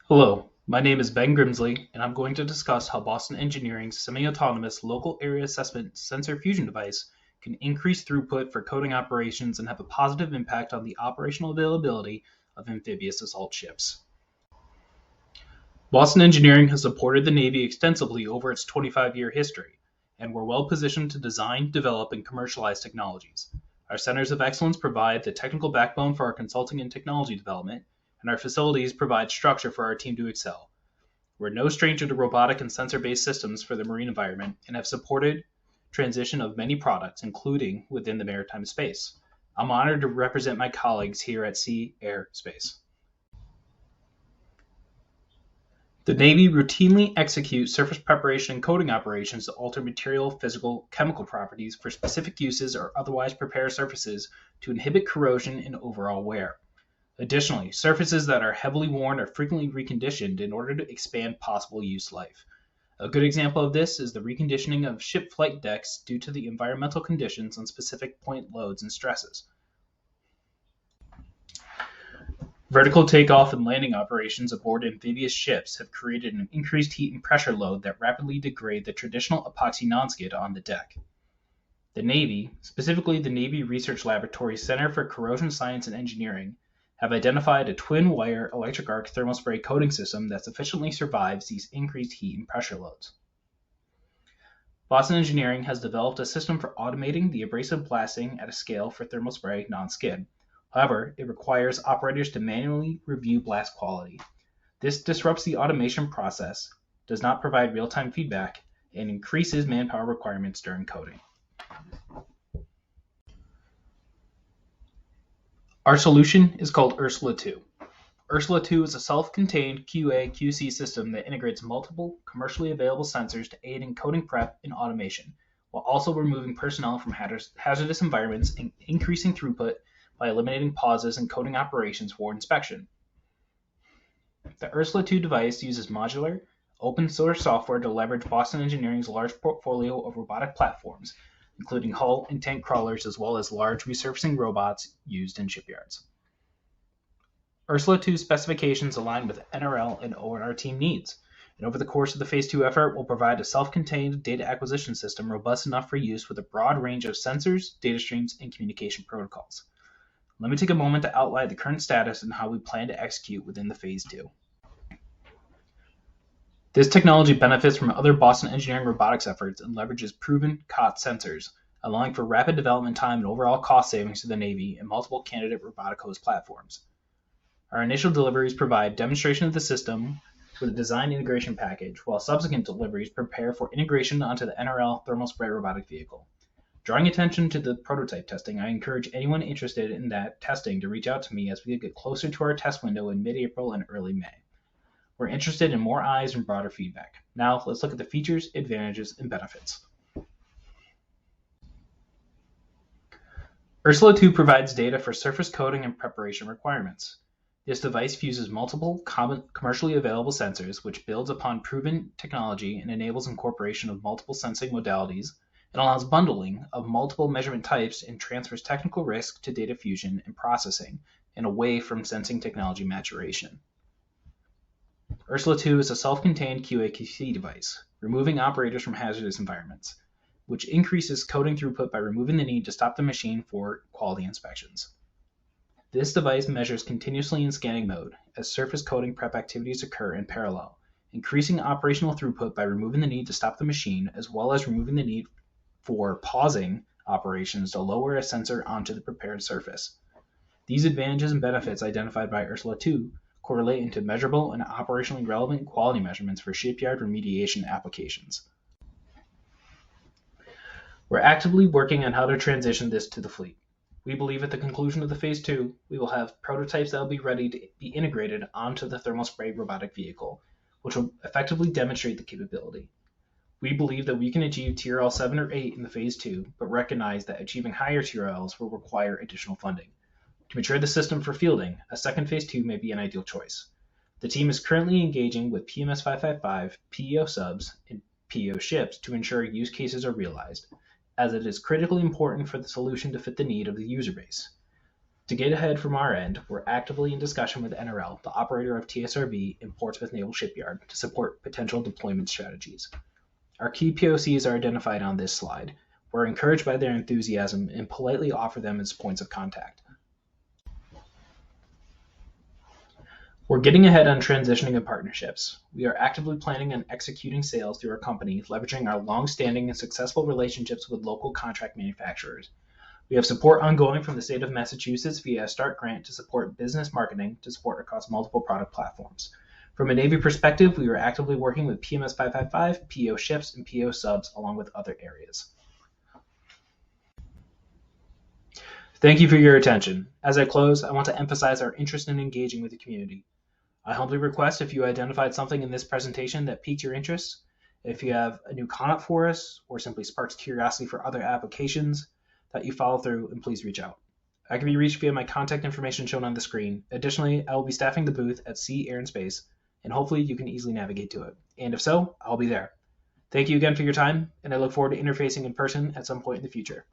Hello, my name is Ben Grimsley, and I'm going to discuss how Boston Engineering's semi-autonomous local area assessment sensor fusion device can increase throughput for coding operations and have a positive impact on the operational availability of amphibious assault ships. Boston Engineering has supported the Navy extensively over its 25-year history, and we're well positioned to design, develop, and commercialize technologies. Our centers of excellence provide the technical backbone for our consulting and technology development, and our facilities provide structure for our team to excel. We're no stranger to robotic and sensor-based systems for the marine environment and have supported transition of many products, including within the maritime space. I'm honored to represent my colleagues here at Sea, Air, Space. The Navy routinely executes surface preparation and coating operations to alter material, physical, chemical properties for specific uses or otherwise prepare surfaces to inhibit corrosion and overall wear. Additionally, surfaces that are heavily worn are frequently reconditioned in order to expand possible use life. A good example of this is the reconditioning of ship flight decks due to the environmental conditions on specific point loads and stresses. Vertical takeoff and landing operations aboard amphibious ships have created an increased heat and pressure load that rapidly degrade the traditional epoxy non-skid on the deck. The Navy, specifically the Navy Research Laboratory Center for Corrosion Science and Engineering, have identified a twin-wire electric arc thermal spray coating system that sufficiently survives these increased heat and pressure loads. Boston Engineering has developed a system for automating the abrasive blasting at a scale for thermal spray non-skid. However, it requires operators to manually review blast quality. This disrupts the automation process, does not provide real-time feedback, and increases manpower requirements during coding. Our solution is called Ursula 2. Ursula 2 is a self-contained QA/QC system that integrates multiple commercially available sensors to aid in coding prep and automation, while also removing personnel from hazardous environments and increasing throughput by eliminating pauses in coding operations for inspection. The Ursula 2 device uses modular, open-source software to leverage Boston Engineering's large portfolio of robotic platforms, including hull and tank crawlers as well as large resurfacing robots used in shipyards. Ursula 2 specifications align with NRL and ONR team needs, and over the course of the Phase 2 effort will provide a self-contained data acquisition system robust enough for use with a broad range of sensors, data streams, and communication protocols. Let me take a moment to outline the current status and how we plan to execute within the Phase 2. This technology benefits from other Boston Engineering robotics efforts and leverages proven COT sensors, allowing for rapid development time and overall cost savings to the Navy and multiple candidate robotic host platforms. Our initial deliveries provide demonstration of the system with a design integration package, while subsequent deliveries prepare for integration onto the NRL thermal spray robotic vehicle. Drawing attention to the prototype testing, I encourage anyone interested in that testing to reach out to me as we get closer to our test window in mid-April and early May. We're interested in more eyes and broader feedback. Now, let's look at the features, advantages, and benefits. Ursula 2 provides data for surface coating and preparation requirements. This device fuses multiple commercially available sensors, which builds upon proven technology and enables incorporation of multiple sensing modalities. It allows bundling of multiple measurement types and transfers technical risk to data fusion and processing and away from sensing technology maturation. Ursula 2 is a self-contained QA/QC device, removing operators from hazardous environments, which increases coding throughput by removing the need to stop the machine for quality inspections. This device measures continuously in scanning mode as surface coating prep activities occur in parallel, increasing operational throughput by removing the need to stop the machine as well as removing the need for pausing operations to lower a sensor onto the prepared surface. These advantages and benefits identified by Ursula 2 correlate into measurable and operationally relevant quality measurements for shipyard remediation applications. We're actively working on how to transition this to the fleet. We believe at the conclusion of the Phase 2, we will have prototypes that will be ready to be integrated onto the thermal spray robotic vehicle, which will effectively demonstrate the capability. We believe that we can achieve TRL 7 or 8 in the Phase 2, but recognize that achieving higher TRLs will require additional funding. To mature the system for fielding, a second Phase 2 may be an ideal choice. The team is currently engaging with PMS 555, PEO subs, and PEO ships to ensure use cases are realized, as it is critically important for the solution to fit the need of the user base. To get ahead from our end, we're actively in discussion with NRL, the operator of TSRV in Portsmouth Naval Shipyard, to support potential deployment strategies. Our key POCs are identified on this slide. We're encouraged by their enthusiasm and politely offer them as points of contact. We're getting ahead on transitioning and partnerships. We are actively planning on executing sales through our company, leveraging our long-standing and successful relationships with local contract manufacturers. We have support ongoing from the state of Massachusetts via a START grant to support business marketing to support across multiple product platforms. From a Navy perspective, we are actively working with PMS 555, PO ships, and PO subs, along with other areas. Thank you for your attention. As I close, I want to emphasize our interest in engaging with the community. I humbly request if you identified something in this presentation that piqued your interest, if you have a new comment for us, or simply sparks curiosity for other applications, that you follow through and please reach out. I can be reached via my contact information shown on the screen. Additionally, I will be staffing the booth at Sea, Air, and Space, and hopefully you can easily navigate to it. And if so, I'll be there. Thank you again for your time, and I look forward to interfacing in person at some point in the future.